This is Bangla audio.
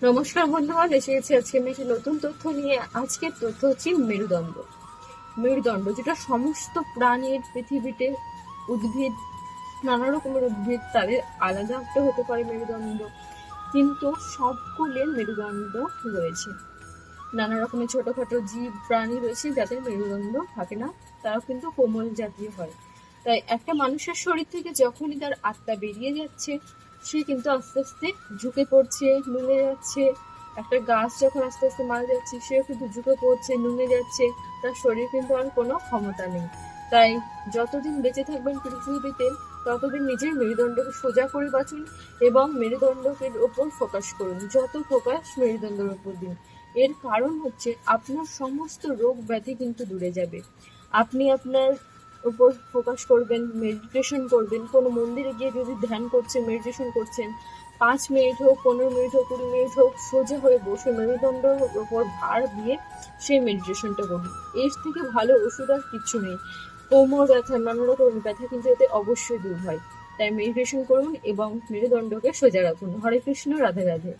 নমস্কার বন্ধুগণ, এসে গেছি আজকে আমি একটি নতুন তথ্য নিয়ে। আজকের তথ্য হচ্ছে মেরুদণ্ড। মেরুদণ্ড যেটা সমস্ত প্রাণীর পৃথিবীতে, উদ্ভিদ, নানা রকমের উদ্ভিদ তাদের আলাদা একটা হতে পারে মেরুদণ্ড, কিন্তু সবগুলির মেরুদণ্ড রয়েছে। নানা রকমের ছোটখাটো জীব প্রাণী রয়েছে যাদের মেরুদণ্ড থাকে না, তারা কিন্তু কোমল জাতীয় হয়। তাই একটা মানুষের শরীর থেকে যখনই তার আত্মা বেরিয়ে যাচ্ছে, সে কিন্তু আস্তে আস্তে ঝুঁকে পড়ছে, নুয়ে যাচ্ছে। একটা গাছ যখন আস্তে আস্তে মারা যাচ্ছে, সেও কিন্তু ঝুঁকে পড়ছে, নুয়ে যাচ্ছে। তার শরীর কিন্তু আর কোনো ক্ষমতা নেই। তাই যতদিন বেঁচে থাকবেন পৃথিবীতে, ততদিন নিজের মেরুদণ্ডকে সোজা করে বাঁচুন এবং মেরুদণ্ডের ওপর ফোকাস করুন। যত ফোকাস মেরুদণ্ডের ওপর দিন, এর কারণ হচ্ছে আপনার সমস্ত রোগ ব্যাধি কিন্তু দূরে যাবে। আপনি আপনার উপর ফোকাস করবেন, মেডিটেশন করবেন। কোনো মন্দিরে গিয়ে যদি ধ্যান করছেন, মেডিটেশন করছেন, 5 মিনিট হোক, 15 মিনিট হোক, 20 মিনিট হোক, সোজা হয়ে বসে মেরুদণ্ডের ওপর ভার দিয়ে সেই মেডিটেশনটা করুন। এর থেকে ভালো ওষুধ আর কিচ্ছু নেই। কোমর ব্যথা, নানা রকমের ব্যথা কিন্তু এতে অবশ্যই দূর হয়। তাই মেডিটেশন করুন এবং মেরুদণ্ডকে সোজা রাখুন। হরে কৃষ্ণ, রাধে রাধে।